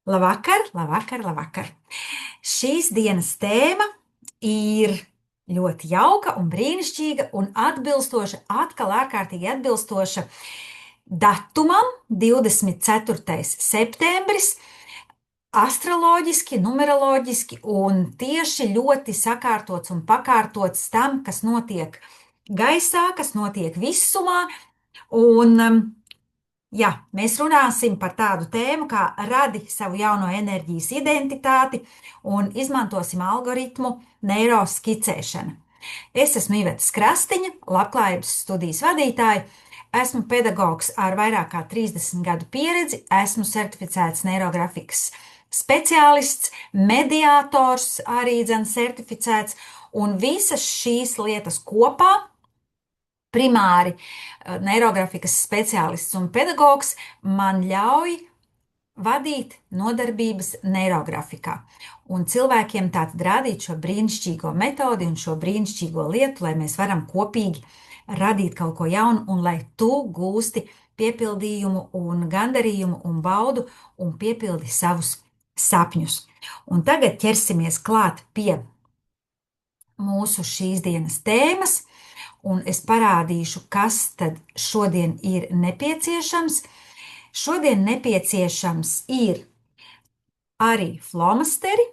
Labvakar, labvakar, labvakar. Šīs dienas tēma ir ļoti jauka un brīnišķīga un atbilstoša, atkal ārkārtīgi atbilstoša datumam, 24. septembris, astroloģiski, numeroloģiski un tieši ļoti sakārtots un pakārtots tam, kas notiek gaisā, kas notiek visumā. Un, jā, mēs runāsim par tādu tēmu kā radi savu jauno enerģijas identitāti un izmantosim algoritmu neiroskicēšana. Es esmu Iveta Krastiņa, labklājības studijas vadītāja. Esmu pedagogs ar vairāk kā 30 gadu pieredzi, esmu certificēts neirografikas speciālists, mediātors, arī certificēts, un visas šīs lietas kopā primāri neirografikas speciālists un pedagogs man ļauj vadīt nodarbības neirografikā. Un cilvēkiem tātad rādīt šo brīnišķīgo metodi un šo brīnišķīgo lietu, lai mēs varam kopīgi radīt kaut ko jaunu un lai tu gūsti piepildījumu un gandarījumu un baudu un piepildi savus sapņus. Un tagad ķersimies klāt pie mūsu šīs dienas tēmas. Un es parādīšu, kas tad šodien ir nepieciešams. Šodien nepieciešams ir arī flomasteri,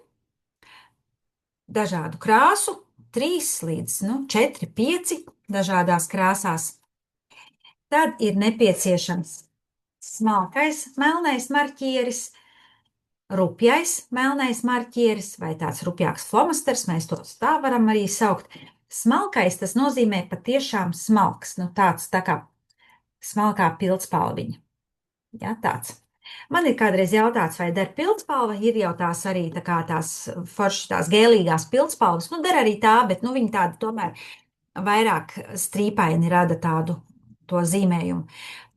dažādu krāsu, 3 līdz 4, 5 dažādās krāsās. Tad ir nepieciešams smalkais melnais marķieris, rupjais melnais marķieris vai tāds rupjāks flomasters, mēs to tā varam arī saukt. Smalkais tas nozīmē patiešām smalks, tāds tā kā smalkā pildspalviņa. Ja, tāds. Man ir kādreiz jautāts, vai der pildspalva, ir jau tās arī tās foršas, tās gēlīgās pildspalvas. Der arī tā, bet viņi tādi tomēr vairāk strīpaini rada tādu to zīmējumu.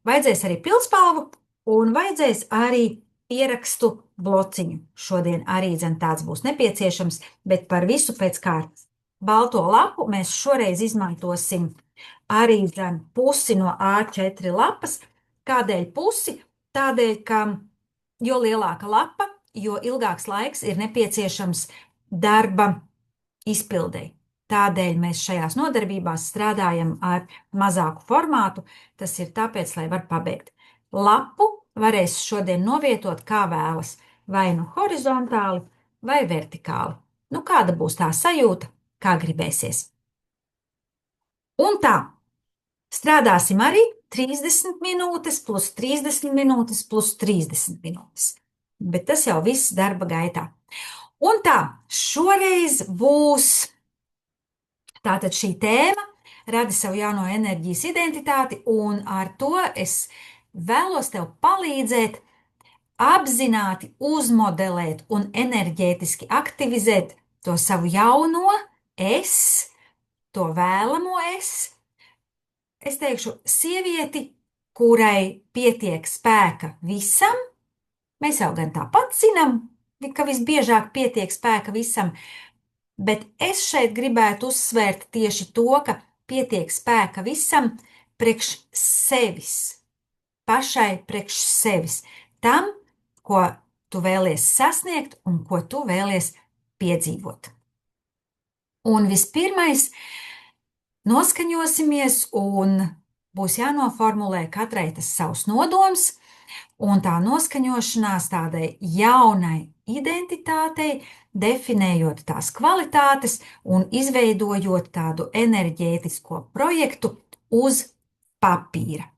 Vajadzēs arī pildspalvu un vajadzēs arī pierakstu blociņu. Šodien arī tāds būs nepieciešams, bet par visu pēc kārtas. Balto lapu mēs šoreiz izmantosim arī pusi no A4 lapas. Kādēļ pusi? Tādēļ, ka jo lielāka lapa, jo ilgāks laiks ir nepieciešams darba izpildei. Tādēļ mēs šajās nodarbībās strādājam ar mazāku formātu. Tas ir tāpēc, lai var pabeigt. Lapu varēs šodien novietot kā vēlas, vai nu horizontāli, vai vertikāli. Kāda būs tā sajūta, kā gribēsies. Un tā, strādāsim arī 30 minūtes, plus 30 minūtes, plus 30 minūtes. Bet tas jau viss darba gaitā. Un tā, šoreiz būs tātad šī tēma, radi savu jauno enerģijas identitāti, un ar to es vēlos tev palīdzēt apzināti uzmodelēt un enerģētiski aktivizēt to savu jauno es, to vēlamo es. Es teikšu, sievieti, kurai pietiek spēka visam, mēs jau gan tāpat zinām, ka visbiežāk pietiek spēka visam, bet es šeit gribētu uzsvērt tieši to, ka pietiek spēka visam priekš sevis, pašai priekš sevis, tam, ko tu vēlies sasniegt un ko tu vēlies piedzīvot. Un vispirmais, noskaņosimies un būs jānoformulē katrai tas savs nodoms, un tā noskaņošanās tādai jaunai identitātei, definējot tās kvalitātes un izveidojot tādu enerģētisko projektu uz papīra,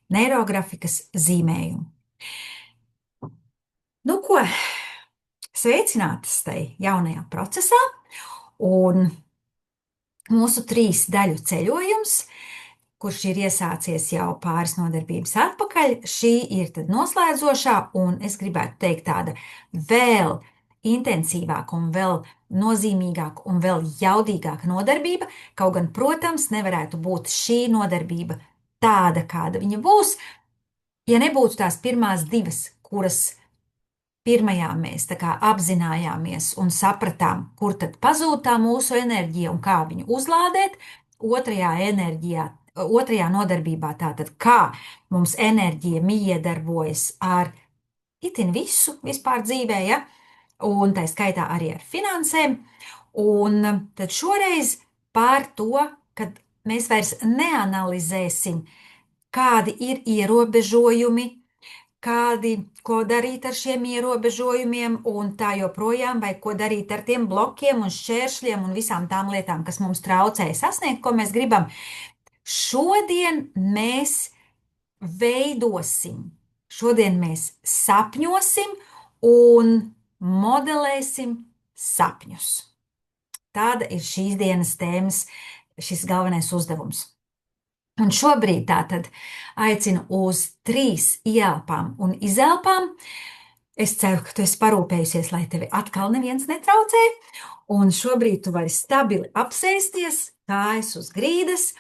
neirografikas zīmējumu. Ko, sveicinātas tai jaunajā procesā, un mūsu 3 daļu ceļojums, kurš ir iesācies jau pāris nodarbības atpakaļ, šī ir tad noslēdzošā, un es gribētu teikt tāda vēl intensīvāka un vēl nozīmīgāka un vēl jaudīgāka nodarbība, kaut gan, protams, nevarētu būt šī nodarbība tāda, kāda viņa būs, ja nebūtu tās pirmās 2, kuras pirmajā mēs tā kā apzinājāmies un sapratām, kur tad pazūd tā mūsu enerģija un kā viņu uzlādēt. Otrajā nodarbībā tātad, kā mums enerģija miedarbojas ar itin visu vispār dzīvē, ja? Un tā skaitā arī ar finansēm. Un tad šoreiz par to, ka mēs vairs neanalizēsim, kādi ir ierobežojumi, kādi, ko darīt ar šiem ierobežojumiem, un tā joprojām, vai ko darīt ar tiem blokiem un šķēršļiem un visām tām lietām, kas mums traucēja sasniegt, ko mēs gribam. Šodien mēs veidosim, šodien mēs sapņosim un modelēsim sapņus. Tāda ir šīs dienas tēmas, šis galvenais uzdevums. Un šobrīd tātad aicinu uz 3 ieelpām un izelpām. Es ceru, ka tu esi parūpējusies, lai tevi atkal neviens netraucē. Un šobrīd tu vari stabili apsēsties, kājas uz grīdas,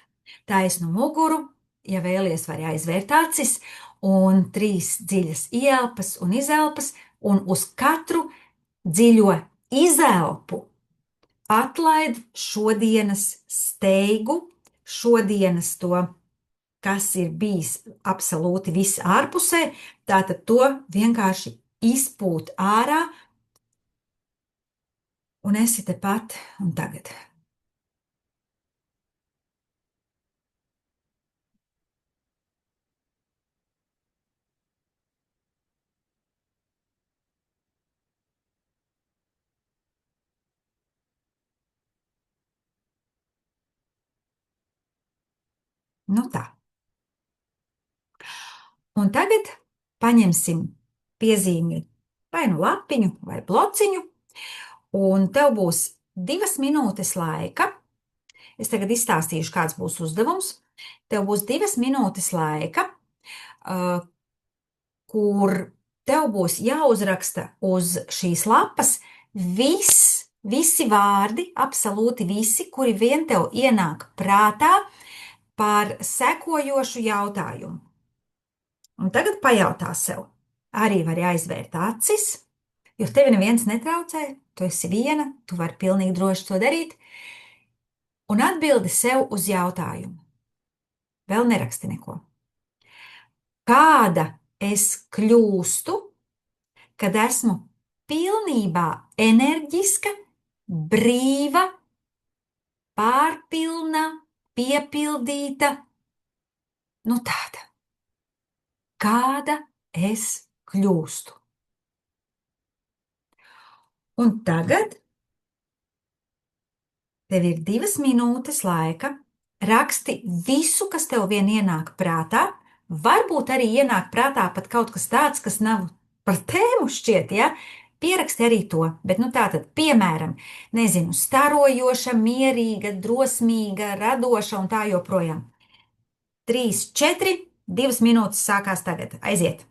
taisnu muguru, ja vēlies, vari aizvērt acis, un 3 dziļas ieelpas un izelpas, un uz katru dziļo izelpu atlaid šodienas steigu, šodienas to, kas ir bijis absolūti viss ārpusē, tātad to vienkārši izpūt ārā un esi tepat un tagad. Nu tā. Un tagad paņemsim piezīmi vai nu lapiņu vai blociņu, un tev būs 2 minūtes laika. Es tagad izstāstīšu, kāds būs uzdevums. Tev būs 2 minūtes laika, uh, kur tev būs jāuzraksta uz šīs lapas visi vārdi, absolūti visi, kuri vien tev ienāk prātā par sekojošu jautājumu. Un tagad pajautā sev, arī vari aizvērt acis, jo tevi neviens netraucē, tu esi viena, tu vari pilnīgi droši to darīt, un atbildi sev uz jautājumu. Vēl neraksti neko. Kāda es kļūstu, kad esmu pilnībā enerģiska, brīva, pārpilna, piepildīta, nu tāda, kāda es kļūstu. Un tagad tev ir 2 minūtes laika, raksti visu, kas tev vien ienāk prātā. Varbūt arī ienāk prātā pat kaut kas tāds, kas nav par tēmu šķiet, ja? Pieraksti arī to, bet nu tā tad, piemēram, nezinu, starojoša, mierīga, drosmīga, radoša un tā joprojām. 3, 4, 2 minūtes sākās tagad. Aiziet!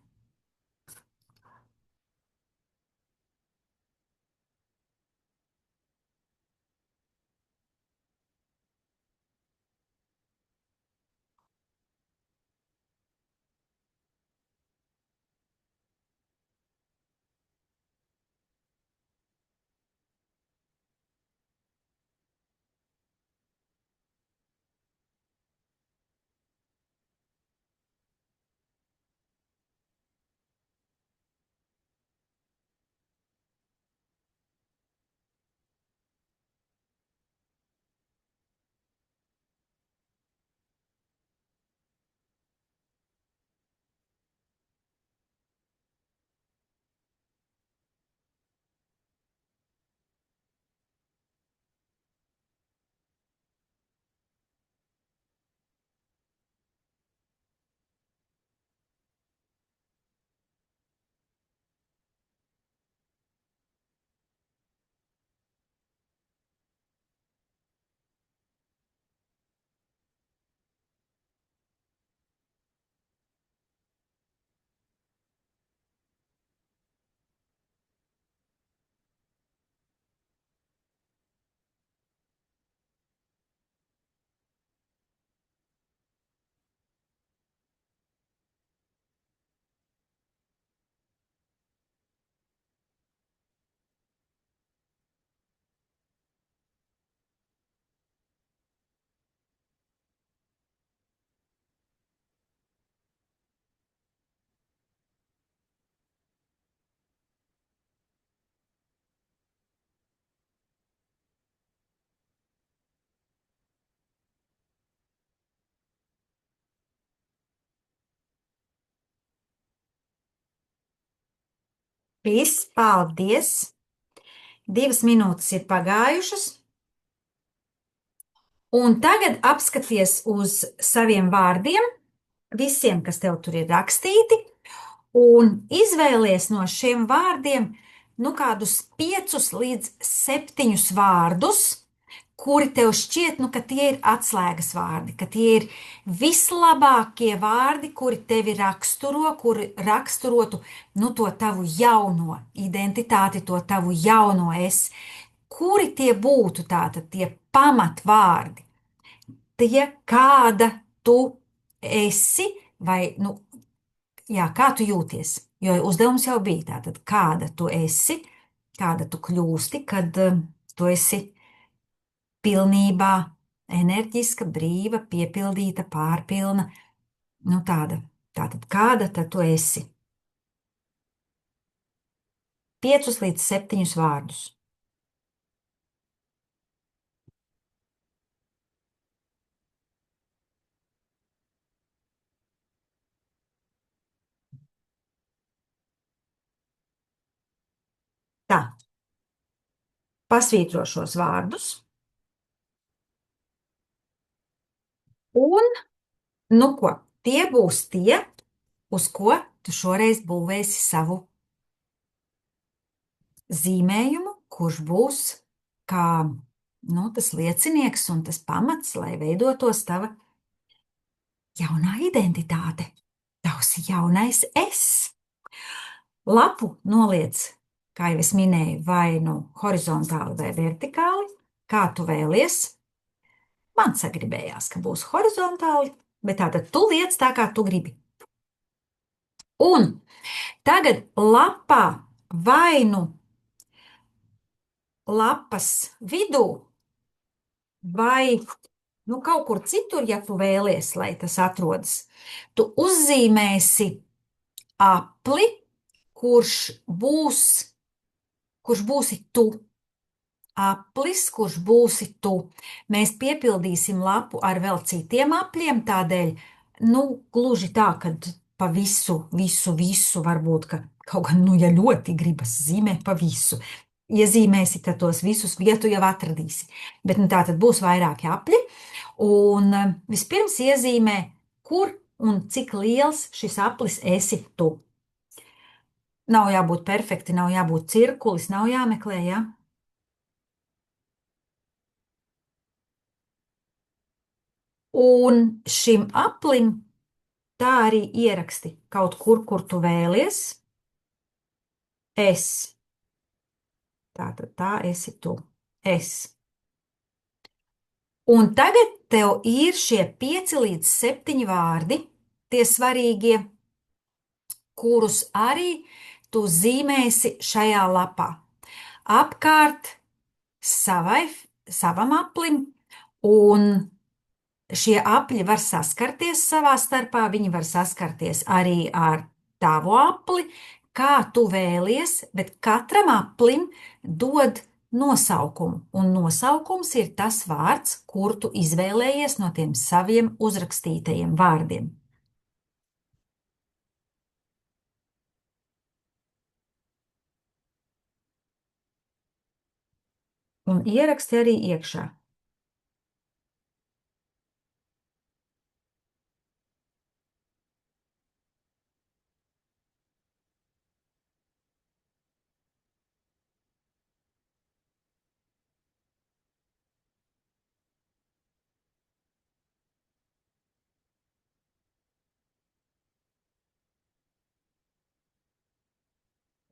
Viss, paldies! 2 minūtes ir pagājušas, un tagad apskaties uz saviem vārdiem, visiem, kas tev tur ir rakstīti, un izvēlies no šiem vārdiem kādus 5 līdz 7 vārdus, kuri tev šķiet, ka tie ir atslēgas vārdi, ka tie ir vislabākie vārdi, kuri tevi raksturo, kuri raksturotu to tavu jauno identitāti, to tavu jauno es. Kuri tie būtu tātad tie pamatvārdi? Tie, kāda tu esi, vai jā, kā tu jūties? Jo uzdevums jau bija tātad, kāda tu esi, kāda tu kļūsti, kad tu esi pilnībā enerģiska, brīva, piepildīta, pārpilna. Tāda. Tātad, kāda tad tu esi? 5 līdz 7 vārdus. Tā, pasvītro šos vārdus. Un, ko, tie būs tie, uz ko tu šoreiz būvēsi savu zīmējumu, kurš būs kā tas liecinieks un tas pamats, lai veidotos tava jaunā identitāte, tavs jaunais es. Lapu noliec, kā jau es minēju, vai horizontāli vai vertikāli, kā tu vēlies. Man sagribējās, ka būs horizontāli, bet tātad tu liec tā, kā tu gribi. Un tagad lapā vai lapas vidū vai kaut kur citur, ja tu vēlies, lai tas atrodas, tu uzzīmēsi apli, kurš būsi tu. Aplis, kurš būsi tu. Mēs piepildīsim lapu ar vēl citiem apļiem, tādēļ, gluži tā, ka pa visu, varbūt, ka kaut gan, ja ļoti gribas zīmēt pa visu. Iezīmēsi, tad tos visus vietu jau atradīsi. Bet tā tad būs vairāki apļi, un vispirms iezīmē, kur un cik liels šis aplis esi tu. Nav jābūt perfekti, nav jābūt cirkulis, nav jāmeklē, ja? Un šim aplim tā arī ieraksti kaut kur, kur tu vēlies. Es. Tātad tā esi tu. Es. Un tagad tev ir šie 5 līdz 7 vārdi, tie svarīgie, kurus arī tu zīmēsi šajā lapā. Apkārt savam aplim, un šie apļi var saskarties savā starpā, viņi var saskarties arī ar tavu apli, kā tu vēlies, bet katram aplim dod nosaukumu, un nosaukums ir tas vārds, kur tu izvēlējies no tiem saviem uzrakstītajiem vārdiem. Un ieraksti arī iekšā.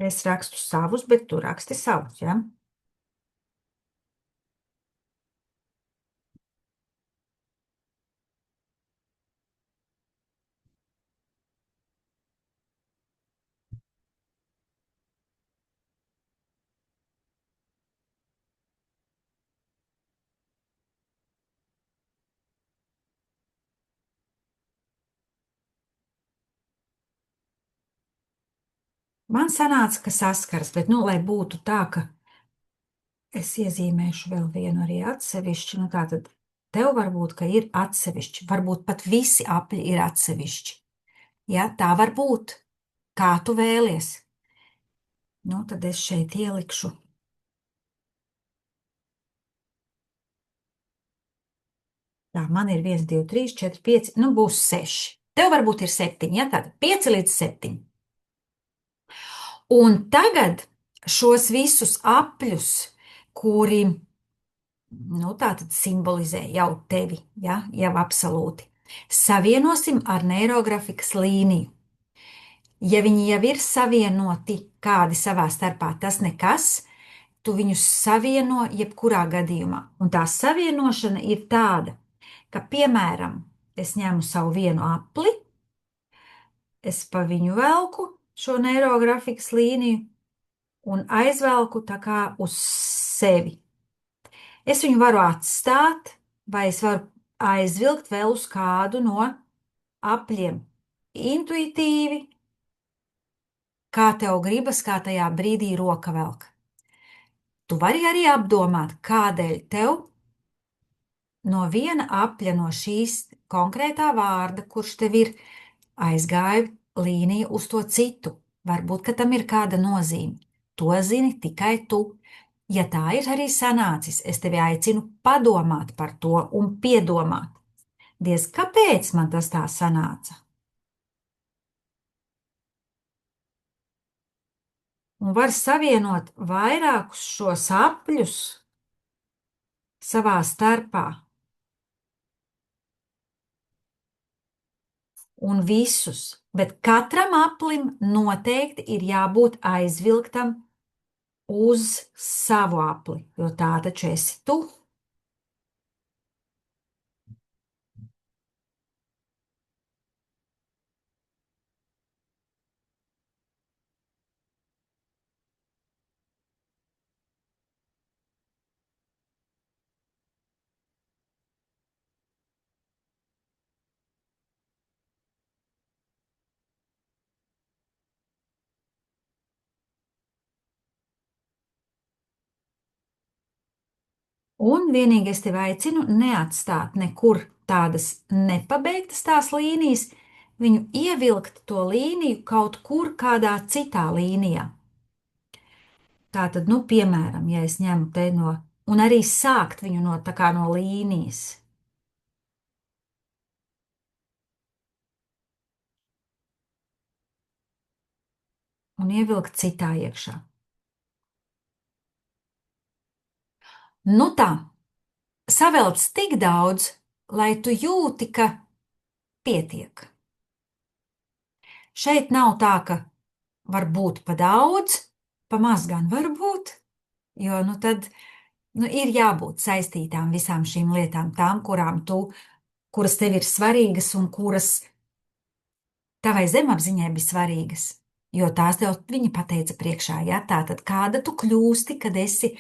Es rakstu savus, bet tu raksti savus, ja? Man sanāca, ka saskars, bet, lai būtu tā, ka es iezīmēšu vēl vienu arī atsevišķi, tā tad tev varbūt, ka ir atsevišķi, varbūt pat visi apļi ir atsevišķi. Ja, tā var būt, kā tu vēlies. Nu, tad es šeit ielikšu. Tā, man ir 1, 2, 3, 4, 5, nu būs 6. Tev varbūt ir 7, ja tāda 5 līdz 7. Un tagad šos visus apļus, kuri, nu, tā tad simbolizē jau tevi, ja, jau absolūti, savienosim ar neirografikas līniju. Ja viņi jau ir savienoti kādi savā starpā, tas nekas, tu viņus savieno jebkurā gadījumā. Un tā savienošana ir tāda, ka, piemēram, es ņemu savu vienu apli, es pa viņu velku šo neirografikas līniju un aizvelku tā kā uz sevi. Es viņu varu atstāt, vai es varu aizvilkt vēl uz kādu no apļiem. Intuitīvi, kā tev gribas, kā tajā brīdī roka velk. Tu vari arī apdomāt, kādēļ tev no viena apļa, no šīs konkrētā vārda, kurš tev ir, aizgāja līnija uz to citu. Varbūt, ka tam ir kāda nozīme. To zini tikai tu. Ja tā ir arī sanācis, es tevi aicinu padomāt par to un piedomāt. Diez kāpēc man tas tā sanāca? Un var savienot vairākus šos apļus savā starpā. Un visus, bet katram aplim noteikti ir jābūt aizvilktam uz savu apli, jo tā taču esi tu. Un vienīgi es tevi aicinu neatstāt nekur tādas nepabeigtas tās līnijas, viņu ievilkt to līniju kaut kur kādā citā līnijā. Tā tad, nu, piemēram, ja es ņemu te no, un arī sākt viņu no tā kā no līnijas. Un ievilkt citā iekšā. Nu tā, savelc tik daudz, lai tu jūti, ka pietiek. Šeit nav tā, ka var būt pa daudz, pa maz gan var būt, jo nu tad ir jābūt saistītām visām šīm lietām, tām, kuras tev ir svarīgas un kuras tavai zemapziņai bija svarīgas. Jo tās tev viņa pateica priekšā, ja tā tad kāda tu kļūsti, kad esi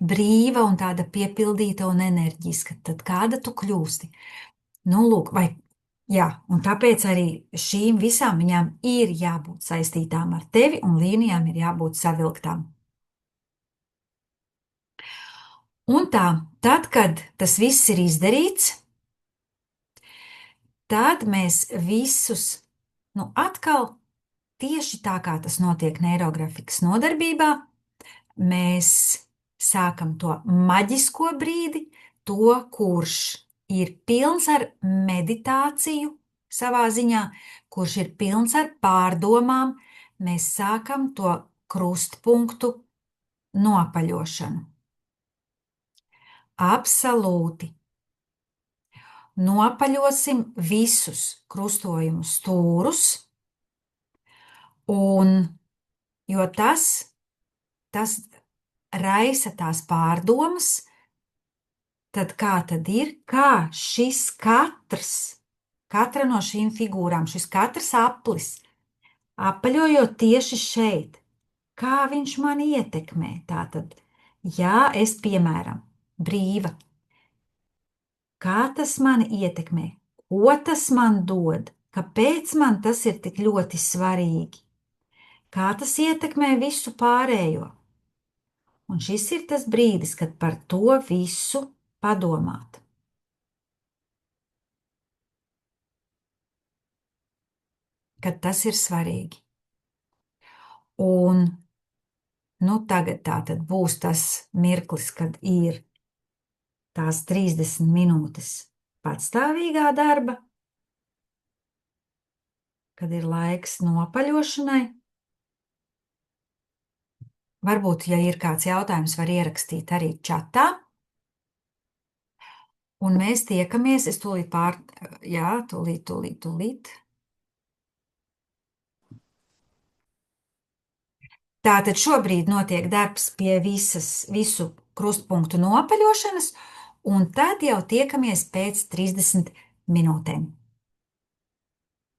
brīva un tāda piepildīta un enerģiska, tad kāda tu kļūsti. Nu, lūk, vai, jā, un tāpēc arī šīm visām viņām ir jābūt saistītām ar tevi un līnijām ir jābūt savilktām. Un tā, tad, kad tas viss ir izdarīts, tad mēs visus, nu, atkal tieši tā kā tas notiek neirografikas nodarbībā, mēs sākam to maģisko brīdi, to, kurš ir pilns ar meditāciju savā ziņā, kurš ir pilns ar pārdomām, mēs sākam to krustpunktu nopaļošanu. Absolūti. Nopaļosim visus krustojumu stūrus, un, jo tas raisa tās pārdomas, tad kā tad ir, kā šis katra no šīm figūrām, šis katrs aplis, apaļojot tieši šeit, kā viņš mani ietekmē. Tātad, ja es, piemēram, brīva, kā tas mani ietekmē, ko tas man dod, kāpēc man tas ir tik ļoti svarīgi, kā tas ietekmē visu pārējo. Un šis ir tas brīdis, kad par to visu padomāt. Kad tas ir svarīgi. Un Nu, tagad tā tad būs tas mirklis, kad ir tās 30 minūtes patstāvīgā darba, kad ir laiks nopaļošanai. Varbūt, ja ir kāds jautājums, var ierakstīt arī čatā. Un mēs tiekamies, es tūlīt jā, tūlīt. Tātad šobrīd notiek darbs pie visu krustpunktu nopaļošanas, un tad jau tiekamies pēc 30 minūtēm.